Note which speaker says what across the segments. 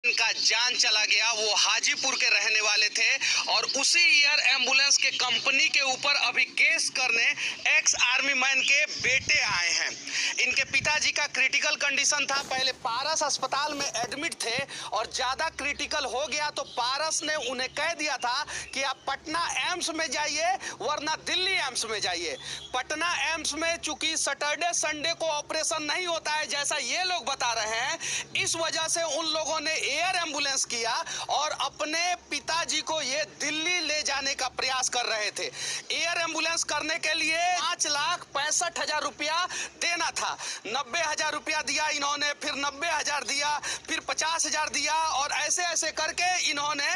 Speaker 1: इनका जान चला गया। वो हाजीपुर के रहने वाले थे और उसी एयर एम्बुलेंस के कंपनी के ऊपर अभी केस करने एक्स आर्मी मैन के बेटे आए हैं। इनके पिताजी का क्रिटिकल कंडीशन था, पहले पारस अस्पताल में एडमिट थे और ज्यादा क्रिटिकल हो गया तो पारस ने उन्हें कह दिया था कि आप पटना एम्स में जाइए वरना दिल्ली एम्स में जाइए। पटना एम्स में चूंकि सैटरडे संडे को ऑपरेशन नहीं होता है जैसा ये लोग बता रहे हैं, इस वजह से उन लोगों ने एयर एम्बुलेंस किया और अपने पिताजी को ये दिल्ली ले जाने का प्रयास कर रहे थे। एयर एम्बुलेंस करने के लिए 5,65,000 रुपया देना था। 90,000 रुपया दिया इन्होंने, फिर 90,000 दिया, फिर 50,000 दिया और ऐसे ऐसे करके इन्होंने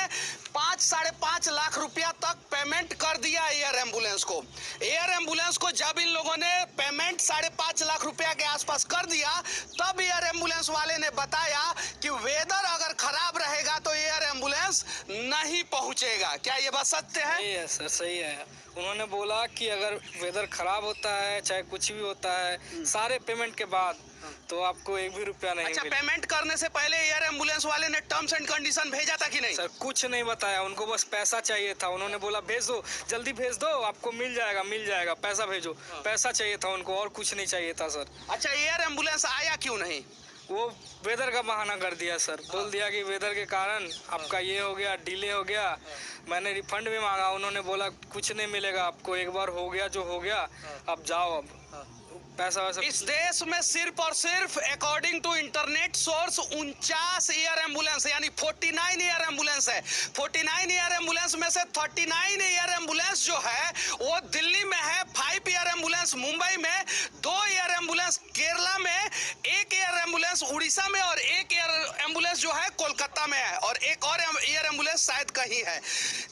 Speaker 1: 5-5.5 लाख रुपया तक पेमेंट कर दिया एयर एम्बुलेंस को। एयर एम्बुलेंस को जब इन लोगों ने पेमेंट 5.5 लाख रुपया के आसपास कर दिया, तब एयर एम्बुलेंस वाले ने बताया कि वेदर अगर खराब रहेगा तो एयर एम्बुलेंस नहीं पहुंचेगा। क्या ये बात सत्य है?
Speaker 2: सही है सर, सही है। उन्होंने बोला कि अगर वेदर खराब होता है चाहे कुछ भी होता है, सारे पेमेंट के बाद तो आपको एक भी रुपया नहीं मिलेगा।
Speaker 1: पेमेंट करने से पहले एयर एम्बुलेंस वाले ने टर्म्स एंड कंडीशन भेजा था कि नहीं?
Speaker 2: सर कुछ नहीं बताया, उनको बस पैसा चाहिए था। उन्होंने बोला भेज दो, जल्दी भेज दो, आपको मिल जाएगा, पैसा भेजो। पैसा चाहिए था उनको, और कुछ नहीं चाहिए था सर।
Speaker 1: अच्छा, एयर एम्बुलेंस आया क्यों नहीं?
Speaker 2: वो वेदर का बहाना कर दिया सर, बोल दिया कि वेदर के कारण आपका ये हो गया, डिले हो गया। मैंने रिफंड भी मांगा, उन्होंने बोला कुछ नहीं मिलेगा आपको, एक बार हो गया जो हो गया, अब जाओ, अब पैसा वैसा।
Speaker 1: इस देश में सिर्फ और सिर्फ according to internet source 49 air ambulance यानी 49 एयर एम्बुलेंस है। 49 एयर एम्बुलेंस में से 39 एयर एम्बुलेंस जो है वो दिल्ली में है, 5 एयर एम्बुलेंस मुंबई में, 2 एयर एम्बुलेंस केरला में, 1 एयर एम्बुलेंस उड़ीसा में और 1 एयर एम्बुलेंस जो है कोलकाता में है और एक और एयर एम्बुलेंस शायद कहीं है।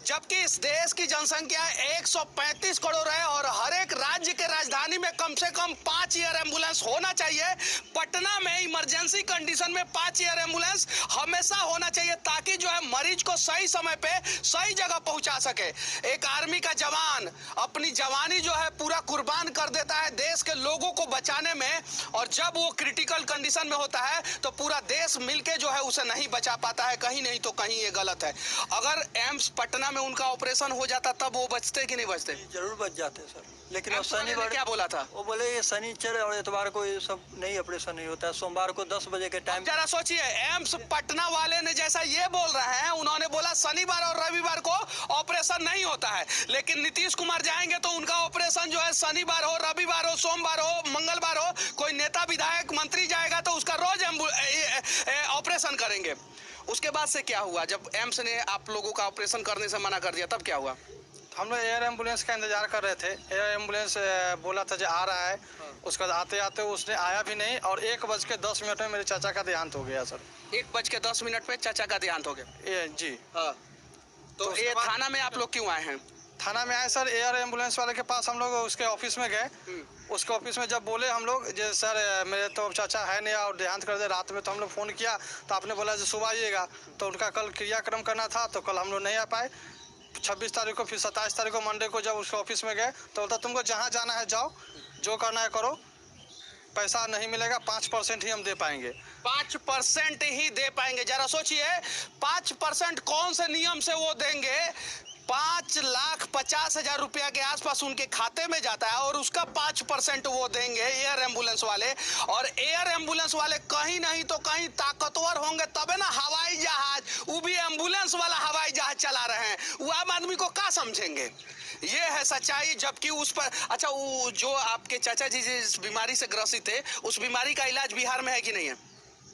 Speaker 1: जबकि इस देश की जनसंख्या 135 करोड़ है और हर एक राज्य के राजधानी में कम से कम 5 एयर एम्बुलेंस होना चाहिए। पटना में इमरजेंसी कंडीशन में 5 एयर एम्बुलेंस हमेशा होना चाहिए ताकि जो है मरीज को सही समय पे सही जगह पहुंचा सके। एक आर्मी का जवान अपनी जवानी जो है पूरा कुर्बान कर देता है देश के लोगों को बचाने में, और जब वो क्रिटिकल कंडीशन में होता है तो पूरा देश मिलके जो है उसे नहीं बचा पाता है। कहीं नहीं तो कहीं ये गलत है। अगर एम्स पटना में उनका ऑपरेशन हो जाता तब वो बचते कि नहीं बचते?
Speaker 3: जरूर बच जाते सर, लेकिन
Speaker 1: शनिवार क्या बोला था?
Speaker 3: वो बोले ये शनिचर और इतवार को ये सब नहीं ऑपरेशन नहीं होता है, सोमवार को 10 बजे के टाइम।
Speaker 1: जरा सोचिए, एम्स पटना वाले ने जैसा ये बोल रहे हैं, उन्होंने बोला शनिवार और रविवार को ऑपरेशन नहीं होता है, लेकिन नीतीश कुमार जाएंगे तो उनका ऑपरेशन जो है शनिवार हो, रविवार हो, सोमवार हो, मंगलवार हो, कोई नेता विधायक मंत्री जाएगा तो उसका रोज ऑपरेशन करेंगे। उसके बाद से क्या हुआ? जब एम्स ने आप लोगों का ऑपरेशन करने से मना कर दिया तब क्या हुआ?
Speaker 4: हम लोग एयर एम्बुलेंस का इंतजार कर रहे थे। एयर एम्बुलेंस बोला था जो आ रहा है, उसके बाद आते आते उसने आया भी नहीं और 1:10 में मेरे चाचा का देहांत हो गया सर।
Speaker 1: 1:10 पे चाचा का देहांत हो गया?
Speaker 4: जी
Speaker 1: हाँ। तो ये थाना में आप लोग क्यों आए हैं?
Speaker 4: थाना में आए सर, एयर एम्बुलेंस वाले के पास हम लोग उसके ऑफिस में गए। उसके ऑफिस में जब बोले हम लोग जो सर मेरे तो चाचा है नहीं और देहांत कर दे रात में, तो हम लोग फ़ोन किया तो आपने बोला जो सुबह आइएगा, तो उनका कल क्रियाक्रम करना था तो कल हम लोग नहीं आ पाए। 26 तारीख को, फिर 27 तारीख को मंडे को जब उसके ऑफिस में गए तो बोलता तुमको जहाँ जाना है जाओ, जो करना है करो, पैसा नहीं मिलेगा, 5% ही हम दे पाएंगे।
Speaker 1: 5% ही दे पाएंगे? जरा सोचिए, 5% कौन से नियम से वो देंगे? 5,50,000 रुपया के आसपास उनके खाते में जाता है और उसका 5% वो देंगे एयर एम्बुलेंस वाले। और एयर एम्बुलेंस वाले कहीं नहीं तो कहीं ताकतवर होंगे तबे ना हवाई जहाज, वो भी एम्बुलेंस वाला हवाई जहाज चला रहे हैं। वो आम आदमी को क्या समझेंगे? ये है सच्चाई। जबकि उस पर, अच्छा, वो जो आपके चाचा जी जिस बीमारी से ग्रसित थे, उस बीमारी का इलाज बिहार में है कि नहीं है?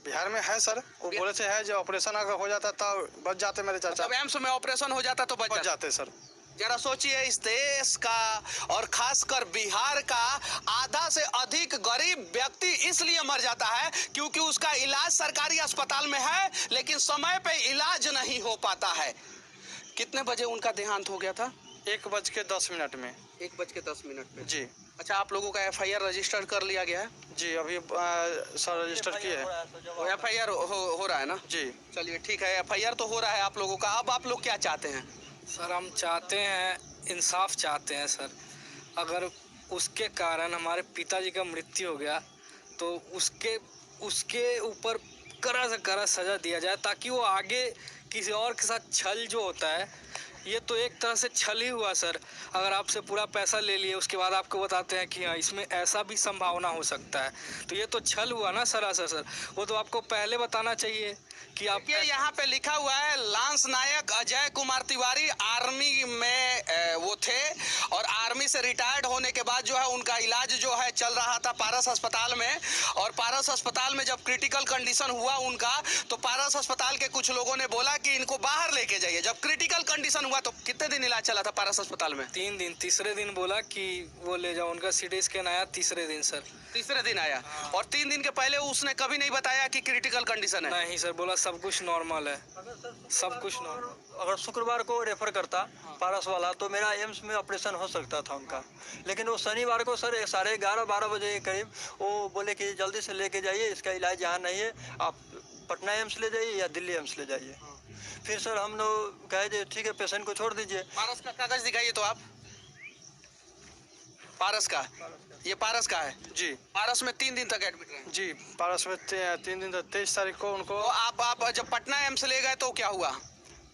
Speaker 4: बिहार में है सर, वो बोले थे है, जो ऑपरेशन अगर हो जाता तो बच जाते मेरे चाचा।
Speaker 1: जब एम्स में ऑपरेशन हो जाता तो बच
Speaker 4: जाते सर।
Speaker 1: जरा सोचिए, इस देश का और खासकर बिहार का आधा से अधिक गरीब व्यक्ति इसलिए मर जाता है क्योंकि उसका इलाज सरकारी अस्पताल में है लेकिन समय पे इलाज नहीं हो पाता है। कितने बजे उनका देहांत हो गया था?
Speaker 4: 1:10 में।
Speaker 1: 1:10 पे?
Speaker 4: जी।
Speaker 1: अच्छा, आप लोगों का FIR रजिस्टर कर लिया गया है?
Speaker 4: जी, अभी सर रजिस्टर किए हैं।
Speaker 1: FIR हो रहा है ना?
Speaker 4: जी।
Speaker 1: चलिए ठीक है, FIR तो हो रहा है आप लोगों का। अब आप लोग क्या चाहते हैं?
Speaker 2: सर हम चाहते हैं, इंसाफ चाहते हैं सर। अगर उसके कारण हमारे पिताजी का मृत्यु हो गया तो उसके ऊपर कड़ा से कड़ा सजा दिया जाए, ताकि वो आगे किसी और के साथ छल जो होता है, ये तो एक तरह से छल ही हुआ सर। अगर आपसे पूरा पैसा ले लिए, उसके बाद आपको बताते हैं कि हाँ इसमें ऐसा भी संभावना हो सकता है, तो ये तो छल हुआ ना सरासर सर। वो तो आपको पहले बताना चाहिए कि आप
Speaker 1: ये यहाँ पे लिखा हुआ है लांस नायक अजय कुमार तिवारी आर्मी में वो थे, और आर्मी से रिटायर्ड होने के बाद जो है उनका इलाज जो है चल रहा था पारस अस्पताल में। और पारस अस्पताल में जब क्रिटिकल कंडीशन हुआ उनका, तो पारस अस्पताल के कुछ लोगों ने बोला कि इनको बाहर लेके जाइए। जब क्रिटिकल कंडीशन हुआ तो कितने दिन इलाज चला था पारस अस्पताल में?
Speaker 2: 3 दिन, तीसरे दिन बोला कि वो ले जाओ, उनका सीटी स्कैन आया तीसरे दिन सर।
Speaker 1: तीसरे दिन आया, और 3 दिन के पहले उसने कभी नहीं बताया कि क्रिटिकल कंडीशन है?
Speaker 2: नहीं सर, बोला सब कुछ नॉर्मल है, सब कुछ नॉर्मल।
Speaker 3: अगर शुक्रवार को रेफर करता पारस वाला तो मेरा एम्स में ऑपरेशन हो सकता था उनका, लेकिन वो शनिवार को सर 11:30-12 बजे के करीब वो बोले कि जल्दी से लेके जाइए, इसका इलाज यहाँ नहीं है, आप पटना एम्स ले जाइए या दिल्ली एम्स ले जाइए। फिर सर हम लोग कहे ठीक है, पेशेंट को छोड़ दीजिए।
Speaker 1: पारस का कागज दिखाइए तो आप। पारस का, ये पारस का है
Speaker 4: जी
Speaker 1: पारस में 3 दिन तक एडमिट रहे।
Speaker 4: जी, पारस में 3 दिन तक 23 तारीख को उनको।
Speaker 1: तो आप जब पटना एम्स ले गए तो क्या हुआ?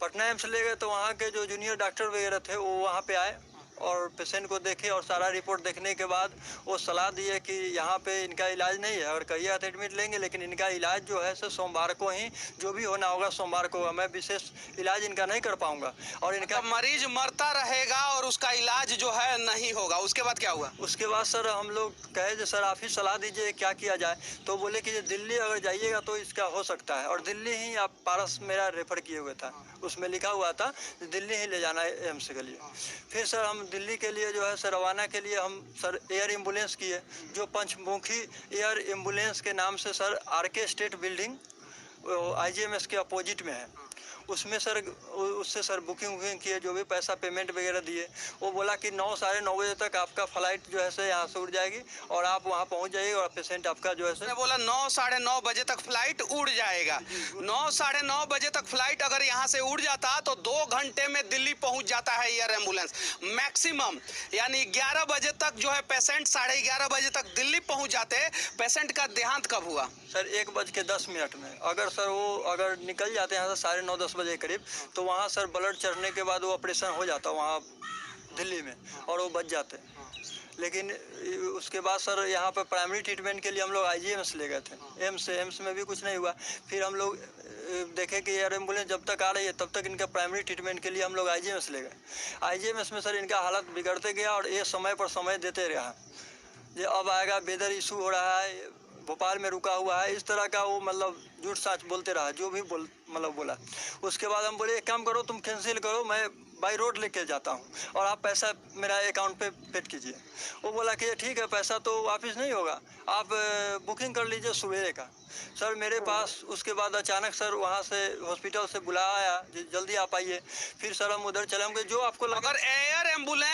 Speaker 3: पटना एम्स ले गए तो वहाँ के जो जूनियर डॉक्टर वगैरह थे वो वहाँ पे आए और पेशेंट को देखे, और सारा रिपोर्ट देखने के बाद वो सलाह दिए कि यहाँ पे इनका इलाज नहीं है, और कहिए तो एडमिट लेंगे, लेकिन इनका इलाज जो है सो सोमवार को ही जो भी होना होगा सोमवार को, मैं विशेष इलाज इनका नहीं कर पाऊँगा। और इनका
Speaker 1: मरीज मरता रहेगा और उसका इलाज जो है नहीं होगा। उसके बाद क्या हुआ?
Speaker 3: उसके बाद सर हम लोग कहे जो सर आप ही सलाह दीजिए क्या किया जाए, तो बोले कि दिल्ली अगर जाइएगा तो इसका हो सकता है, और दिल्ली ही आप पारस मेरा रेफर किए हुए था, उसमें लिखा हुआ था दिल्ली ही ले जाना है एम्स के लिए। फिर सर हम दिल्ली के लिए जो है सर रवाना के लिए हम सर एयर एम्बुलेंस किए, जो पंचमुखी एयर एम्बुलेंस के नाम से sir RK state building IGMS के अपोजिट में है, उसमें सर उससे सर बुकिंग किए, जो भी पैसा पेमेंट वगैरह दिए। वो बोला कि 9-9:30 बजे तक आपका फ़्लाइट जो है से यहाँ से उड़ जाएगी और आप वहाँ पहुँच जाइएगा, और पेशेंट आपका जो है से
Speaker 1: बोला 9-9:30 बजे तक फ्लाइट उड़ जाएगा। 9-9:30 बजे तक फ्लाइट अगर यहाँ से उड़ जाता तो 2 घंटे में दिल्ली पहुँच जाता है एयर एम्बुलेंस मैक्सिमम। यानी 11 बजे तक जो है पेशेंट 11:30 बजे तक दिल्ली पहुँच जाते। पेशेंट का देहांत कब हुआ?
Speaker 3: सर 1:10 में। अगर सर वो अगर निकल जाते हैं यहाँ से 9:30-10 बजे करीब, तो वहाँ सर ब्लड चढ़ने के बाद वो ऑपरेशन हो जाता वहाँ दिल्ली में, और वो बच जाते। लेकिन उसके बाद सर यहाँ पर प्राइमरी ट्रीटमेंट के लिए हम लोग IGMS ले गए थे, एम्स में भी कुछ नहीं हुआ। फिर हम लोग देखे कि एयर एम्बुलेंस जब तक आ रही है तब तक इनका प्राइमरी ट्रीटमेंट के लिए हम लोग IGMS ले गए। IGMS में सर इनका हालत बिगड़ते गया, और ये समय पर समय देते रहा। ये अब आएगा, वेदर इशू हो रहा है, भोपाल में रुका हुआ है, इस तरह का वो मतलब झूठ साच बोलते रहा, जो भी बोला। उसके बाद हम बोले एक काम करो, तुम कैंसिल करो, मैं बाई रोड लेके जाता हूँ और आप पैसा मेरा अकाउंट पे पेड कीजिए। वो बोला कि ठीक है, पैसा तो वापस नहीं होगा, आप बुकिंग कर लीजिए सवेरे का। सर मेरे पास उसके बाद अचानक सर वहाँ से हॉस्पिटल से बुलाया, जल्दी आप आइए। फिर सर हम उधर चले, हम जो आपको
Speaker 1: अगर एयर एम्बुलेंस